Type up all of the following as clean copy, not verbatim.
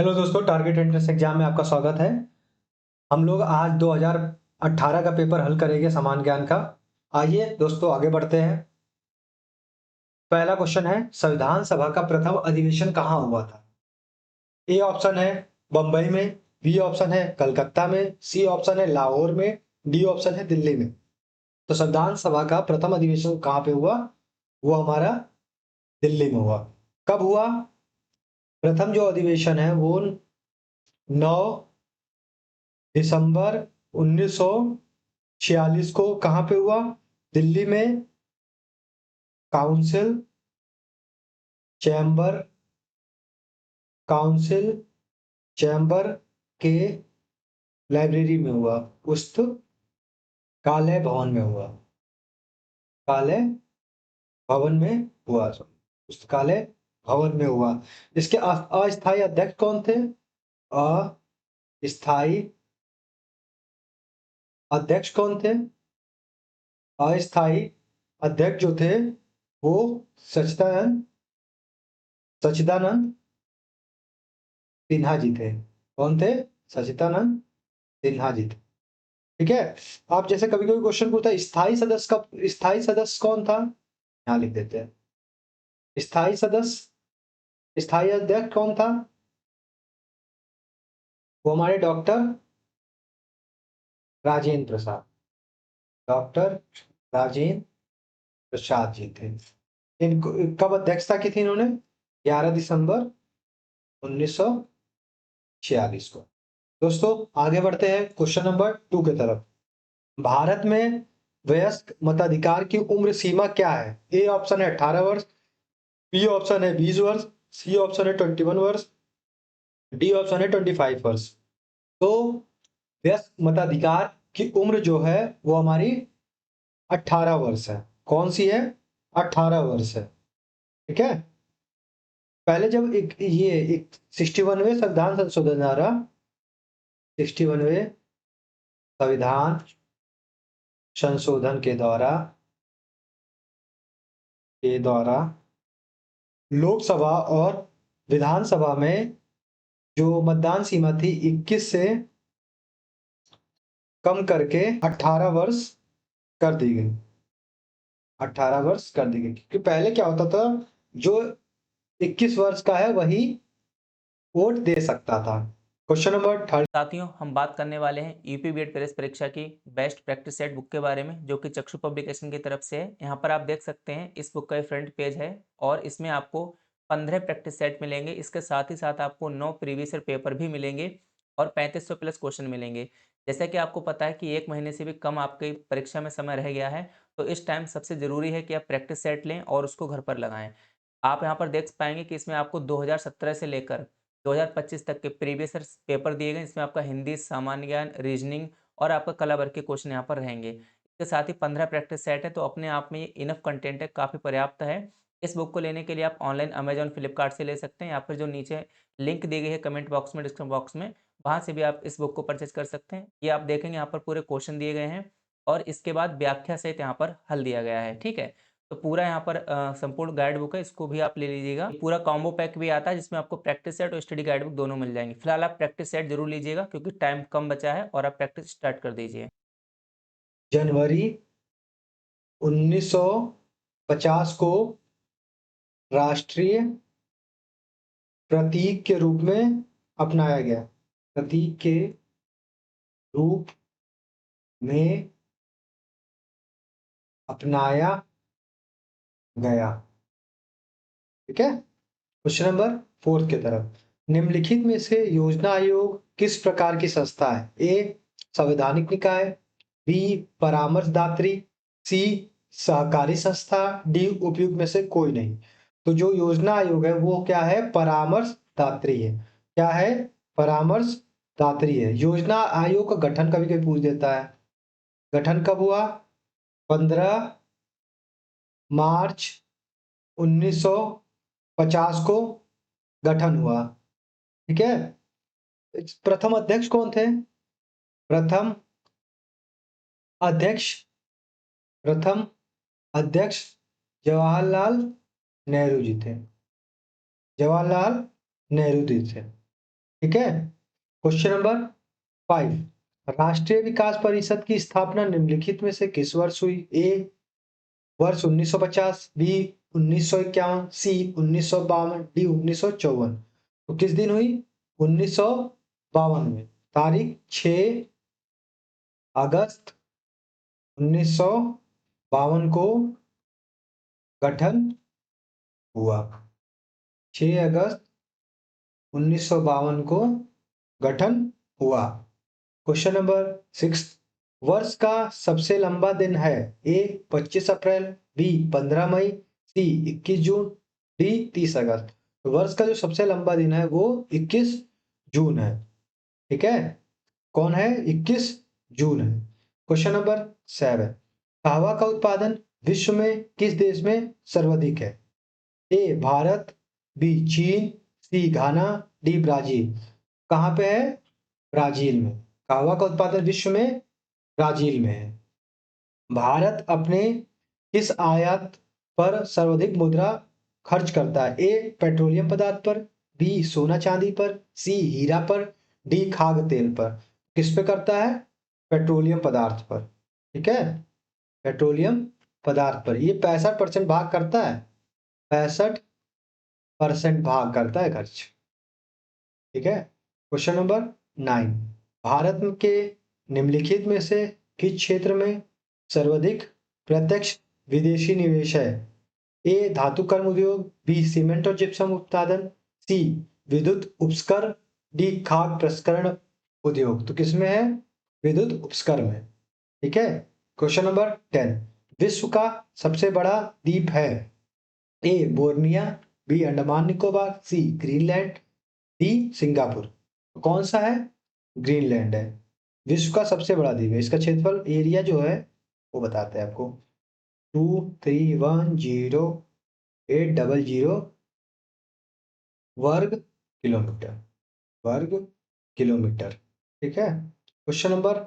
Hello दोस्तों, target entrance exam में आपका स्वागत है। हम लोग आज 2018 का पेपर हल करेंगे, समान ज्ञान का। आइए दोस्तों आगे बढ़ते हैं। पहला क्वेश्चन है, संविधान सभा का प्रथम अधिवेशन कहाँ हुआ था? ए ऑप्शन है बंबई में, बी ऑप्शन है कलकत्ता में, सी ऑप्शन है लाहौर में, डी ऑप्शन है दिल्ली में। तो संविधान सभा का प्रथम अधिवेशन कहाँ पे हुआ? वो हमारा दिल्ली में हुआ। कब हुआ? प्रथम जो अधिवेशन है वो 9 दिसंबर 1946 को कहाँ पे हुआ? दिल्ली में काउंसिल चैम्बर काउंसिल चैम्बर के लाइब्रेरी में हुआ। पुस्तकालय भवन में हुआ। कालय भवन में हुआ, पुस्तकालय भवन में हुआ। इसके अस्थायी अध्यक्ष कौन थे? अस्थायी अध्यक्ष कौन थे? अस्थायी अध्यक्ष जो थे वो सच्चिदानंद सच्चिदानंद सिन्हा जी थे। कौन थे? सच्चिदानंद सिन्हा जी थे। ठीक है। आप जैसे कभी कभी क्वेश्चन पूछता है स्थायी सदस्य कौन था, यहाँ लिख देते हैं। स्थायी अध्यक्ष कौन था? वो हमारे राजेंद्र प्रसाद डॉक्टर राजेंद्र प्रसाद जी थे। इनको कब अध्यक्षता की थी इन्होंने? 11 दिसंबर 1946 को। दोस्तों आगे बढ़ते हैं क्वेश्चन नंबर 2 की तरफ। भारत में वयस्क मताधिकार की उम्र सीमा क्या है? ए ऑप्शन है 18 वर्ष, बी ऑप्शन है 20 वर्ष, सी ऑप्शन है 21 वर्ष, डी ऑप्शन है 25 वर्ष। तो वयस्क मताधिकार की उम्र जो है वो हमारी 18 वर्ष है। कौन सी है? 18 वर्ष है। ठीक है। पहले जब एक 61वें संविधान संशोधन द्वारा 61वें संविधान संशोधन के द्वारा लोकसभा और विधानसभा में जो मतदान सीमा थी 21 से कम करके 18 वर्ष कर दी गई। 18 वर्ष कर दी गई, क्योंकि पहले क्या होता था, जो 21 वर्ष का है वही वोट दे सकता था। Question number 3। साथियों, हम बात करने वाले हैं यूपी बीएड प्रवेश परीक्षा की बेस्ट प्रैक्टिस सेट बुक के बारे में, जो कि चक्षु पब्लिकेशन की तरफ से है। यहाँ पर आप देख सकते हैं, इस बुक का ये फ्रंट पेज है और इसमें आपको 15 प्रैक्टिस सेट मिलेंगे। इसके साथ ही साथ आपको 9 प्रीवियस ईयर पेपर भी मिलेंगे और 3500 प्लस क्वेश्चन मिलेंगे। जैसा कि आपको पता है कि 1 महीने से भी कम आपके परीक्षा में समय रह गया है, तो इस टाइम सबसे ज़रूरी है कि आप प्रैक्टिस सेट लें और उसको घर पर लगाएं। आप यहाँ पर देख पाएंगे कि इसमें आपको 2017 से लेकर 2025 तक के प्रीवियस ईयर पेपर दिए गए। इसमें आपका हिंदी, सामान्य ज्ञान, रीजनिंग और आपका कला वर्ग के क्वेश्चन यहाँ पर रहेंगे। इसके साथ ही 15 प्रैक्टिस सेट है, तो अपने आप में ये इनफ कंटेंट है, काफ़ी पर्याप्त है। इस बुक को लेने के लिए आप ऑनलाइन अमेजॉन, फ्लिपकार्ट से ले सकते हैं, या फिर जो नीचे लिंक दी गई है कमेंट बॉक्स में, डिस्क्रिप्शन बॉक्स में, वहाँ से भी आप इस बुक को परचेज कर सकते हैं। ये आप देखेंगे यहाँ पर पूरे क्वेश्चन दिए गए हैं और इसके बाद व्याख्या सहित यहाँ पर हल दिया गया है। ठीक है। तो पूरा यहाँ पर संपूर्ण गाइड बुक है, इसको भी आप ले लीजिएगा। पूरा कॉम्बो पैक भी आता है जिसमें आपको प्रैक्टिस सेट और स्टडी गाइड बुक दोनों मिल जाएंगे। फिलहाल आप प्रैक्टिस सेट जरूर लीजिएगा क्योंकि टाइम कम बचा है और आप प्रैक्टिस स्टार्ट कर दीजिए। जनवरी 1950 को राष्ट्रीय प्रतीक के रूप में अपनाया गया। प्रतीक के रूप में अपनाया गया। ठीक है। क्वेश्चन नंबर 4 की तरफ। निम्नलिखित में से योजना आयोग किस प्रकार की संस्था है? ए संवैधानिक निकाय, बी परामर्शदात्री, सी सहकारी संस्था, डी उपयुक्त में से कोई नहीं। तो जो योजना आयोग है वो क्या है? परामर्शदात्री है। क्या है? परामर्शदात्री है। योजना आयोग का गठन कभी कभी पूछ देता है। गठन कब हुआ? 15 मार्च 1950 को गठन हुआ। ठीक है। प्रथम अध्यक्ष कौन थे? प्रथम अध्यक्ष प्रथम अध्यक्ष जवाहरलाल नेहरू जी थे। जवाहरलाल नेहरू जी थे। ठीक है। क्वेश्चन नंबर 5, राष्ट्रीय विकास परिषद की स्थापना निम्नलिखित में से किस वर्ष हुई? ए वर्ष 1950, बी 1951, सी 1952, डी 1954। तो किस दिन हुई? 1952 में। तारीख 6 अगस्त 1952 को गठन हुआ। 6 अगस्त 1952 को गठन हुआ। क्वेश्चन नंबर 6, वर्ष का सबसे लंबा दिन है? ए 25 अप्रैल, बी 15 मई, सी 21 जून, डी 30 अगस्त। तो वर्ष का जो सबसे लंबा दिन है वो 21 जून है। ठीक है, कौन है? 21 जून है। क्वेश्चन नंबर 7, कहवा का उत्पादन विश्व में किस देश में सर्वाधिक है? ए भारत, बी चीन, सी घाना, डी ब्राजील। कहाँ पे है? ब्राजील में। कहवा का उत्पादन विश्व में ब्राजील में है। भारत अपने किस आयात पर सर्वाधिक मुद्रा खर्च करता है? ए पेट्रोलियम पदार्थ पर, बी सोना चांदी पर, सी हीरा पर, डी खाद्य तेल पर। किस पे करता है? पेट्रोलियम पदार्थ पर। ठीक है, पेट्रोलियम पदार्थ पर ये 65% भाग करता है। 65% भाग करता है खर्च। ठीक है। क्वेश्चन नंबर 9, भारत के निम्नलिखित में से किस क्षेत्र में सर्वाधिक प्रत्यक्ष विदेशी निवेश है? ए धातु कर्म उद्योग, बी सीमेंट और जिप्सम उत्पादन, सी विद्युत उपस्कर, डी खाद्य प्रसंस्करण उद्योग। तो किसमें है? विद्युत उपस्कर में। ठीक है। क्वेश्चन नंबर 10, विश्व का सबसे बड़ा द्वीप है? ए बोर्निया, बी अंडमान निकोबार, सी ग्रीनलैंड, डी सिंगापुर। तो कौन सा है? ग्रीनलैंड है। विश्व का सबसे बड़ा द्वीप है। इसका क्षेत्रफल एरिया जो है वो बताते हैं आपको, 2310,800 वर्ग किलोमीटर। वर्ग किलोमीटर। ठीक है। क्वेश्चन नंबर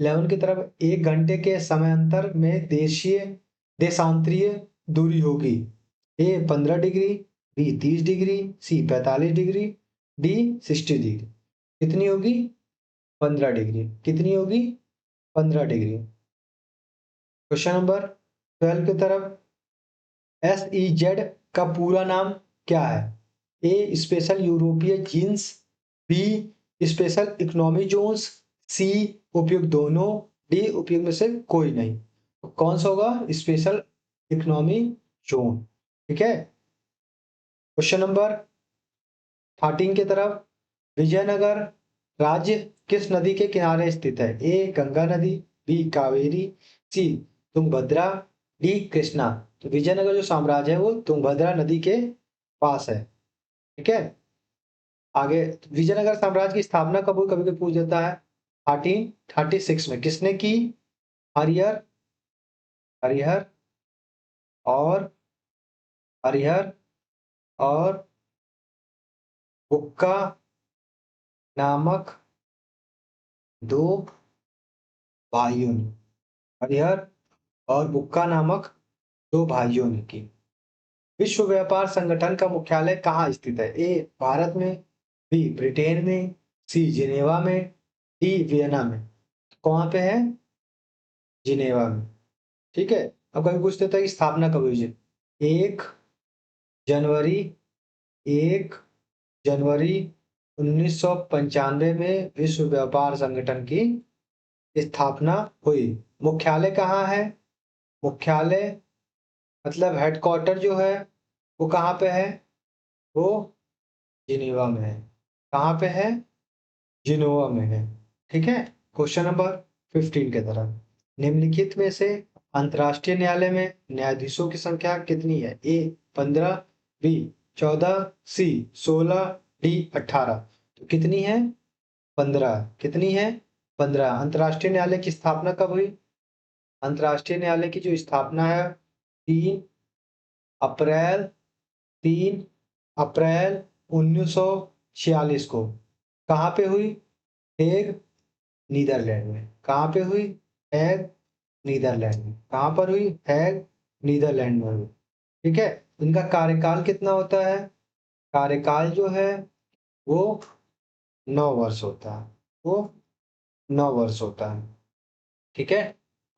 11 की तरफ, 1 घंटे के समयांतर में देशांतरीय दूरी होगी? ए 15 डिग्री, बी 30 डिग्री, सी 45 डिग्री, डी 60 डिग्री। कितनी होगी? 15 डिग्री। कितनी होगी? 15 डिग्री। क्वेश्चन नंबर 12 की तरफ, SEZ का पूरा नाम क्या है? ए स्पेशल यूरोपीय जीन्स, B special economy zones, C उपयुक्त दोनों, डी उपयुक्त में से कोई नहीं। तो कौन सा होगा? Special economy zone. ठीक है। क्वेश्चन नंबर 13 की तरफ, विजयनगर राज्य किस नदी के किनारे स्थित है? ए गंगा नदी, बी कावेरी, सी तुंगभद्रा, डी कृष्णा। तो विजयनगर जो साम्राज्य है वो तुंगभद्रा नदी के पास है। ठीक है। आगे, विजयनगर साम्राज्य की स्थापना कब हुई? कभी कभी पूछ देता है। 1336 में। किसने की? हरिहर, हरिहर और हरिहर और बुक्का नामक दो भाइयों ने। हरिहर और बुक्का नामक दो भाइयों ने की। विश्व व्यापार संगठन का मुख्यालय कहाँ स्थित है? ए भारत में, बी ब्रिटेन में, सी जिनेवा में, डी वियना में। कहाँ पे है? जिनेवा में। ठीक है। अब कभी पूछ देता है कि स्थापना कब हुई? 1 जनवरी 1 जनवरी 1995 में विश्व व्यापार संगठन की स्थापना हुई। मुख्यालय कहाँ है? मुख्यालय मतलब हेडक्वार्टर जो है वो कहाँ पे है? वो जिनेवा में है। कहाँ पे है? जिनेवा में है। ठीक है। क्वेश्चन नंबर 15 के तरफ, निम्नलिखित में से अंतर्राष्ट्रीय न्यायालय में न्यायाधीशों की संख्या कितनी है? ए 15, बी 14, सी 16, डी 18। तो कितनी है? 15। कितनी है? 15। अंतर्राष्ट्रीय न्यायालय की स्थापना कब हुई? अंतर्राष्ट्रीय न्यायालय की जो स्थापना है 3 अप्रैल 3 अप्रैल 1946 को। कहाँ पे हुई? हेग, नीदरलैंड में। कहाँ पे हुई? हैग, नीदरलैंड में। कहाँ पर हुई? हैग, नीदरलैंड में हुई। ठीक है। इनका कार्यकाल कितना होता है? कार्यकाल जो है वो 9 वर्ष होता है, वो 9 वर्ष होता है। ठीक है।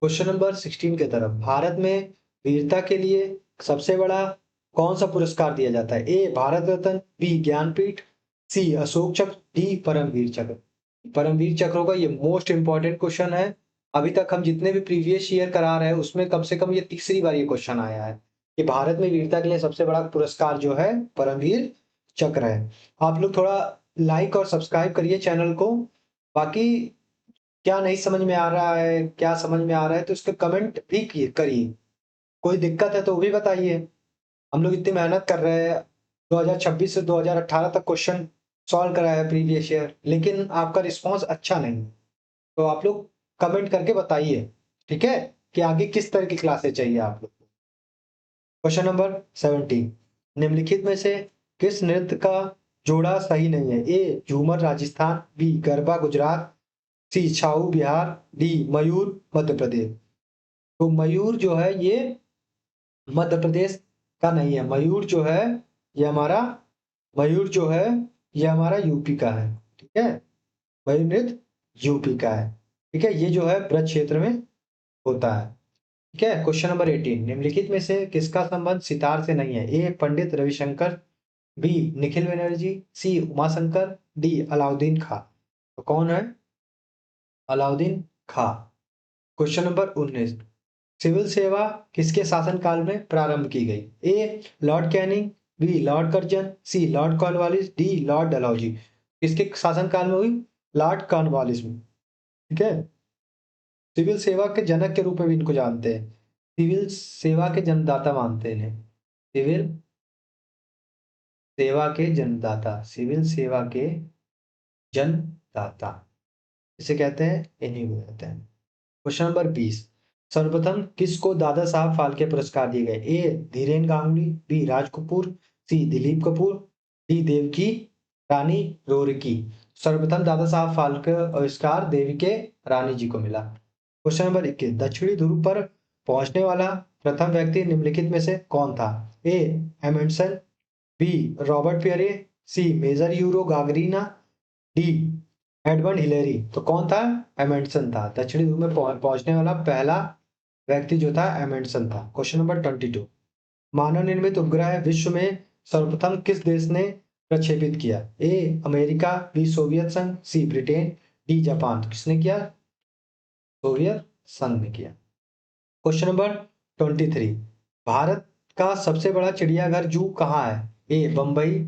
क्वेश्चन नंबर 16 की तरफ, भारत में वीरता के लिए सबसे बड़ा कौन सा पुरस्कार दिया जाता है? ए भारत रत्न, बी ज्ञानपीठ, सी अशोक चक्र, डी परमवीर चक्र। परमवीर चक्र होगा, ये मोस्ट इंपॉर्टेंट क्वेश्चन है। अभी तक हम जितने भी प्रीवियस ईयर करा रहे हैं उसमें कम से कम ये तीसरी बार ये क्वेश्चन आया है कि भारत में वीरता के लिए सबसे बड़ा पुरस्कार जो है परमवीर चक्र है। आप लोग थोड़ा लाइक और सब्सक्राइब करिए चैनल को। बाकी क्या नहीं समझ में आ रहा है, क्या समझ में आ रहा है, तो इसका कमेंट भी करिए। कोई दिक्कत है तो वो भी बताइए। हम लोग इतनी मेहनत कर रहे हैं, 2026 से 2018 तक क्वेश्चन सॉल्व करा है प्रीवियस ईयर, लेकिन आपका रिस्पांस अच्छा नहीं है। तो आप लोग कमेंट करके बताइए, ठीक है, कि आगे किस तरह की क्लासेस चाहिए आप लोग को। क्वेश्चन नंबर 17, निम्नलिखित में से किस नृत्य का जोड़ा सही नहीं है? ए झूमर राजस्थान, बी गरबा गुजरात, सी छाऊ बिहार, डी मयूर मध्य प्रदेश। तो मयूर जो है ये मध्य प्रदेश का नहीं है। मयूर जो है ये हमारा मयूर जो है ये हमारा यूपी का है। ठीक है, मयूर नृत्य यूपी का है। ठीक है, ये जो है ब्रज क्षेत्र में होता है। ठीक है। क्वेश्चन नंबर 18, निम्नलिखित में से किसका संबंध सितार से नहीं है? A Pandit Ravishankar, B Nikhil Banerjee, C Umashankar, D Alauddin Khan. तो कौन है Alauddin Khan? Question number 19, civil सेवा किसके शासनकाल में प्रारंभ की गई? A lord Canning, B lord Curzon, C lord Cornwallis, D lord Dalhousie. किसके शासनकाल में हुई? लॉर्ड कॉर्नवालिस में। ठीक है। सिविल सेवा के जनक के रूप में भी इनको जानते हैं, सिविल सेवा के जन्मदाता मानते हैं इन्हें। सिविल सेवा के जन्मदाता, सिविल सेवा के जन्मदाता इसे कहते हैं, इन्हीं को कहते हैं। क्वेश्चन नंबर 20, सर्वप्रथम किसको दादा साहब फाल्के पुरस्कार दिए गए? ए धीरेन गांगुली, बी राज कपूर, सी दिलीप कपूर, डी देवकी रानी रोरकी। सर्वप्रथम दादा साहब फाल्के पुरस्कार देविके रानी जी को मिला। क्वेश्चन नंबर 21, दक्षिणी ध्रुव पर पहुंचने वाला प्रथम व्यक्ति निम्नलिखित में से कौन था? A Amundsen, B Robert Peary, C major Yuri Gagarin, D Edward Hillary. तो कौन था? एमंडसन था। दक्षिणी ध्रुव में पहुंचने वाला पहला व्यक्ति जो था एमंडसन था। क्वेश्चन नंबर 22, मानव निर्मित उपग्रह विश्व में सर्वप्रथम किस देश ने प्रक्षेपित किया? ए अमेरिका, बी सोवियत संघ, सी ब्रिटेन, डी जापान। तो किसने किया? सोवियत संघ ने किया। क्वेश्चन नंबर 23, भारत का सबसे बड़ा चिड़ियाघर जू कहाँ है? ए बम्बई,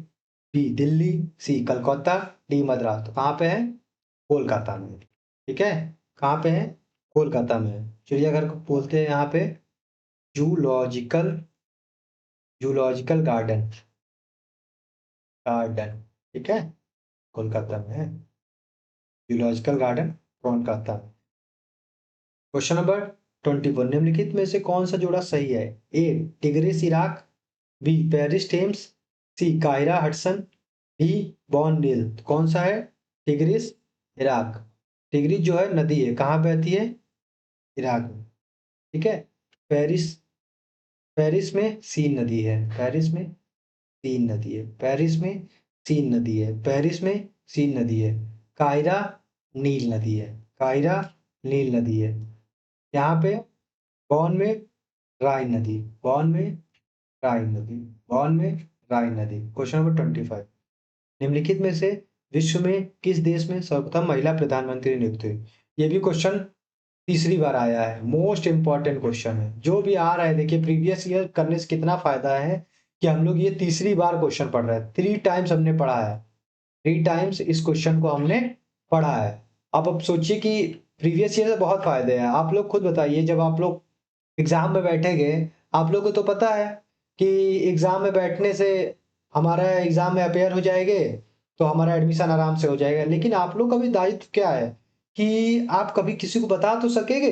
बी दिल्ली, सी कलकत्ता, डी मद्रास। तो कहाँ पे है? कोलकाता में। ठीक है, कहाँ पे है? कोलकाता में है। चिड़ियाघर को बोलते हैं यहाँ पे जूलॉजिकल जूलॉजिकल गार्डन गार्डन ठीक है, कोलकाता में है जूलॉजिकल गार्डन, कोलकाता में। क्वेश्चन नंबर 24, निम्नलिखित में से कौन सा जोड़ा सही है? A Tigris Iraq, B Paris Thames, C Cairo Hudson, D Bonn Nile. तो कौन सा है? Tigris Iraq. टिग्रिस जो है नदी है, कहाँ बहती है? इराक में। ठीक है। पेरिस पेरिस में सीन नदी है, पेरिस में सीन नदी है, पेरिस में सीन नदी है, पेरिस में सीन नदी है। कायरा नील नदी है, कायरा नील नदी है। यहाँ पे बॉन में राइन नदी, बॉन में राइन नदी, बॉन में राइन नदी। क्वेश्चन नंबर 25, निम्नलिखित में से विश्व में किस देश में सर्वप्रथम महिला प्रधानमंत्री नियुक्त हुई? ये भी क्वेश्चन तीसरी बार आया है, मोस्ट इंपॉर्टेंट क्वेश्चन है। जो भी आ रहा है देखिए, प्रीवियस ईयर करने से कितना फायदा है कि हम लोग ये तीसरी बार क्वेश्चन पढ़ रहे हैं। 3 टाइम्स हमने पढ़ा है, 3 टाइम्स इस क्वेश्चन को हमने पढ़ा है। अब सोचिए कि प्रीवियस ईयर से बहुत फायदे हैं। आप लोग खुद बताइए, जब आप लोग एग्जाम में बैठेंगे, आप लोग को तो पता है कि एग्जाम में बैठने से हमारा एग्जाम में अपेयर हो जाएंगे तो हमारा एडमिशन आराम से हो जाएगा। लेकिन आप लोग का भी दायित्व क्या है कि आप कभी किसी को बता तो सकेंगे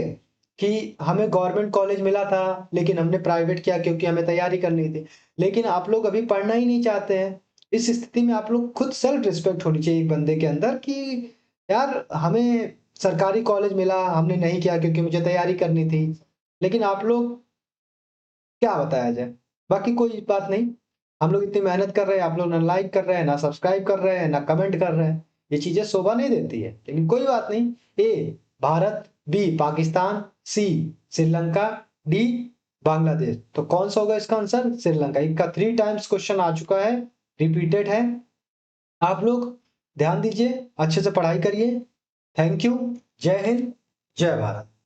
कि हमें गवर्नमेंट कॉलेज मिला था लेकिन हमने प्राइवेट किया क्योंकि हमें तैयारी करनी थी। लेकिन आप लोग अभी पढ़ना ही नहीं चाहते हैं। इस स्थिति में आप लोग खुद सेल्फ रिस्पेक्ट होनी चाहिए एक बंदे के अंदर कि यार हमें सरकारी कॉलेज मिला, हमने नहीं किया क्योंकि मुझे तैयारी करनी थी। लेकिन आप लोग क्या बताया जाए, बाकी कोई बात नहीं। हम लोग इतनी मेहनत कर रहे हैं, आप लोग ना लाइक कर रहे हैं, ना सब्सक्राइब कर रहे हैं, ना कमेंट कर रहे हैं। ये चीजें शोभा नहीं देती है, लेकिन कोई बात नहीं। ए भारत, बी पाकिस्तान, सी श्रीलंका, डी बांग्लादेश। तो कौन सा होगा इसका आंसर? श्रीलंका। इसका 3 टाइम्स क्वेश्चन आ चुका है, रिपीटेड है। आप लोग ध्यान दीजिए, अच्छे से पढ़ाई करिए। Thank you. जय हिंद, जय भारत।